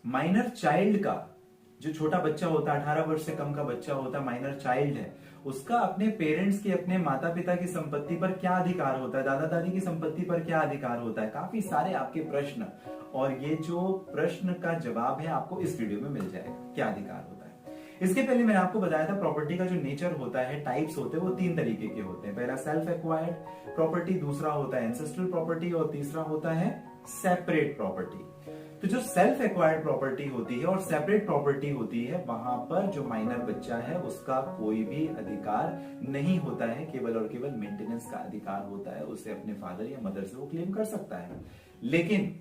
Minor child का, जो छोटा बच्चा होता है 18 वर्ष से कम का बच्चा होता है, माइनर चाइल्ड है, उसका अपने पेरेंट्स की, अपने माता पिता की संपत्ति पर क्या अधिकार होता है, दादा दादी की संपत्ति पर क्या अधिकार होता है। काफी सारे आपके प्रश्न, और ये जो प्रश्न का जवाब है आपको इस वीडियो में मिल जाएगा, क्या अधिकार होता है। इसके पहले मैंने आपको बताया था प्रॉपर्टी का जो नेचर होता है, टाइप्स होते हैं, वो 3 तरीके के होते हैं। पहला सेल्फ एक्वायर्ड प्रॉपर्टी, दूसरा होता है एंसेस्ट्रल प्रॉपर्टी, और तीसरा होता है सेपरेट प्रॉपर्टी। तो जो सेल्फ एक्वायर्ड प्रॉपर्टी होती है और सेपरेट प्रॉपर्टी होती है, वहां पर जो माइनर बच्चा है उसका कोई भी अधिकार नहीं होता है, केवल और केवल मेंटेनेंस का अधिकार होता है। उसे अपने फादर या मदर से वो क्लेम कर सकता है। लेकिन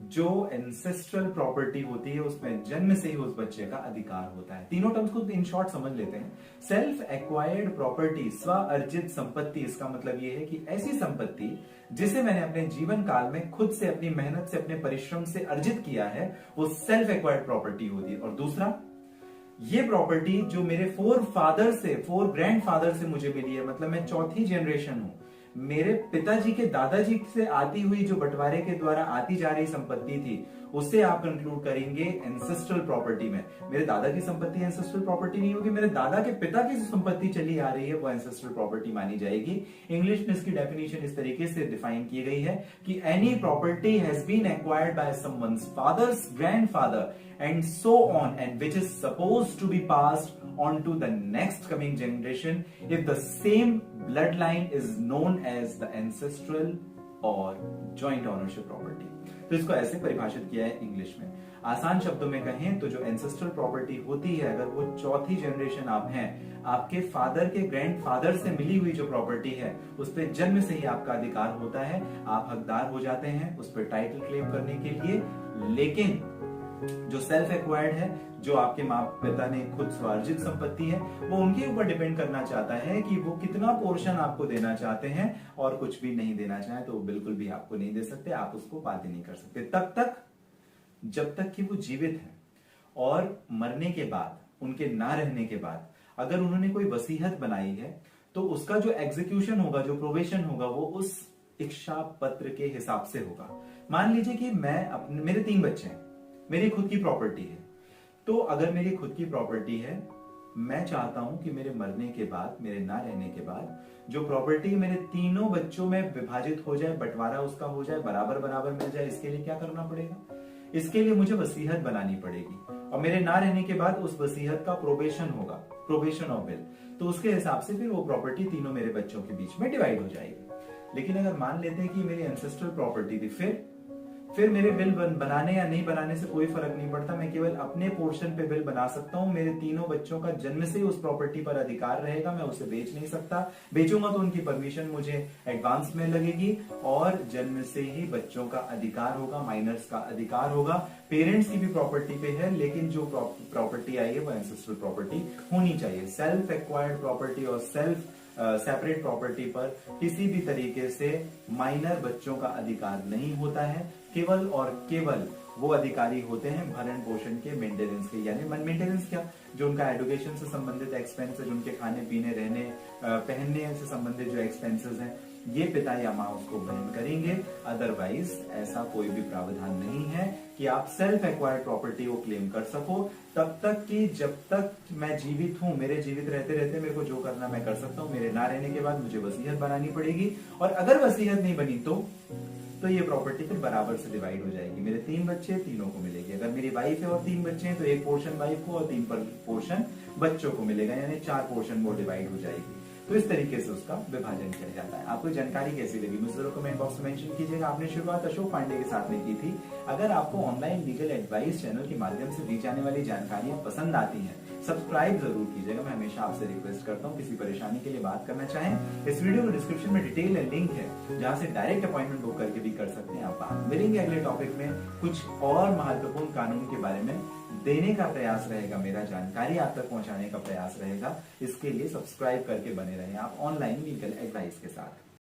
जो एंसेस्ट्रल प्रॉपर्टी होती है उसमें जन्म से ही उस बच्चे का अधिकार होता है। तीनों टर्म्स को इन शॉर्ट समझ लेते हैं। सेल्फ एक्वायर्ड प्रॉपर्टी, स्व अर्जित संपत्ति, इसका मतलब यह है कि ऐसी संपत्ति जिसे मैंने अपने जीवन काल में खुद से, अपनी मेहनत से, अपने परिश्रम से अर्जित किया है, वो सेल्फ एक्वायर्ड प्रॉपर्टी होती है। और दूसरा, ये प्रॉपर्टी जो मेरे 4 ग्रैंडफादर से मुझे मिली है, मतलब मैं चौथी जनरेशन हूं, मेरे पिताजी के दादाजी से आती हुई जो बंटवारे के द्वारा आती जा रही संपत्ति थी, उसे आप कंक्लूड करेंगे एंसेस्ट्रल प्रॉपर्टी में। मेरे दादा की संपत्ति एंसेस्ट्रल प्रॉपर्टी नहीं होगी, मेरे दादा के पिता की जो संपत्ति चली आ रही है वो एंसेस्ट्रल प्रॉपर्टी मानी जाएगी। इंग्लिश में इसकी डेफिनेशन इस तरीके से डिफाइन की गई है कि any property has been acquired by someone's father's grandfather and so on, and which is supposed to be passed on to the next coming generation if the same bloodline is known as the ancestral or joint ownership property। तो इसको ऐसे परिभाषित किया है English में। आसान शब्दों में कहें तो जो एंसेस्ट्रल प्रॉपर्टी होती है, अगर वो चौथी जनरेशन आप हैं, आपके फादर के ग्रैंडफादर से मिली हुई जो प्रॉपर्टी है, उस पर जन्म से ही आपका अधिकार होता है, आप हकदार हो जाते हैं उस पर टाइटल क्लेम करने के लिए। लेकिन जो सेल्फ एक्वायर्ड है, जो आपके माँ पिता ने खुद स्वार्जित संपत्ति है, वो उनके ऊपर डिपेंड करना चाहता है कि वो कितना पोर्शन आपको देना चाहते हैं, और कुछ भी नहीं देना चाहे तो वो बिल्कुल भी आपको नहीं दे सकते, आप उसको बाध्य नहीं कर सकते तब तक जब तक कि वो जीवित है। और मरने के बाद, उनके ना रहने के बाद, अगर उन्होंने कोई वसीयत बनाई है तो उसका जो एग्जीक्यूशन होगा, जो प्रोविजन होगा, वो उस इच्छा पत्र के हिसाब से होगा। मान लीजिए कि मेरे 3 बच्चे हैं, मेरी खुद की प्रॉपर्टी है, तो अगर मेरी खुद की प्रॉपर्टी है, मैं चाहता हूं कि मेरे मरने के बाद, मेरे ना रहने के बाद, जो प्रॉपर्टी मेरे तीनों बच्चों में विभाजित हो जाए, बंटवारा उसका हो जाए, बराबर बराबर मिल जाए। इसके लिए क्या करना पड़ेगा? इसके लिए मुझे वसीयत बनानी पड़ेगी, और मेरे ना रहने के बाद उस वसीयत का प्रोबेशन होगा, प्रोबेशन ऑफ विल, तो उसके हिसाब से फिर वो प्रॉपर्टी तीनों मेरे बच्चों के बीच में डिवाइड हो जाएगी। लेकिन अगर मान लेते हैं कि मेरी एंसेस्ट्रल प्रॉपर्टी थी, फिर मेरे बिल बनाने या नहीं बनाने से कोई फर्क नहीं पड़ता, मैं केवल अपने पोर्शन पे बिल बना सकता हूं। मेरे तीनों बच्चों का जन्म से ही उस प्रॉपर्टी पर अधिकार रहेगा, मैं उसे बेच नहीं सकता, बेचूंगा तो उनकी परमिशन मुझे एडवांस में लगेगी, और जन्म से ही बच्चों का अधिकार होगा, माइनर्स का अधिकार होगा। पेरेंट्स की भी प्रॉपर्टी पे है, लेकिन जो प्रॉपर्टी आई है वो एंसेस्ट्रल प्रॉपर्टी होनी चाहिए। सेल्फ एक्वायर्ड प्रॉपर्टी और सेपरेट प्रॉपर्टी पर किसी भी तरीके से माइनर बच्चों का अधिकार नहीं होता है। केवल और केवल वो अधिकारी होते हैं भरण पोषण के, मेंटेनेंस के। यानी मेंटेनेंस क्या? जो उनका एडुकेशन से संबंधित एक्सपेंस है, जो उनके खाने पीने, रहने पहनने से संबंधित जो एक्सपेंसेस हैं, ये पिता या माँ उसको वहन करेंगे। अदरवाइज ऐसा कोई भी प्रावधान नहीं है कि आप सेल्फ एक्वायर्ड प्रॉपर्टी को क्लेम कर सको, तब तक कि जब तक मैं जीवित हूं, मेरे जीवित रहते रहते मेरे को जो करना मैं कर सकता हूं। मेरे ना रहने के बाद मुझे वसीयत बनानी पड़ेगी, और अगर वसीयत नहीं बनी तो ये प्रॉपर्टी फिर बराबर से डिवाइड हो जाएगी। मेरे 3 बच्चे, तीनों को मिलेगी। अगर मेरी वाइफ है और 3 बच्चे हैं तो 1 पोर्शन वाइफ को और 3 पोर्शन बच्चों को मिलेगा, यानी 4 पोर्शन वो डिवाइड हो जाएगी। तो इस तरीके से उसका विभाजन किया जाता है। आपको जानकारी कैसी लगी मुझे जरूर कमेंट बॉक्स में मेंशन कीजिएगा। आपने शुरुआत अशोक पांडे के साथ में की थी। अगर आपको ऑनलाइन लीगल एडवाइस चैनल के माध्यम से दी जाने वाली जानकारियां पसंद आती हैं, सब्सक्राइब जरूर कीजिएगा। मैं हमेशा आपसे रिक्वेस्ट करता हूं, किसी परेशानी के लिए बात करना चाहें, इस वीडियो के डिस्क्रिप्शन में डिटेल लिंक है, जहां से डायरेक्ट अपॉइंटमेंट बुक करके भी कर सकते हैं। आप मिलेंगे अगले टॉपिक में, कुछ और महत्वपूर्ण कानून के बारे में देने का प्रयास रहेगा मेरा, जानकारी आप तक पहुंचाने का प्रयास रहेगा। इसके लिए सब्सक्राइब करके बने रहें आप ऑनलाइन लीगल एडवाइस के साथ।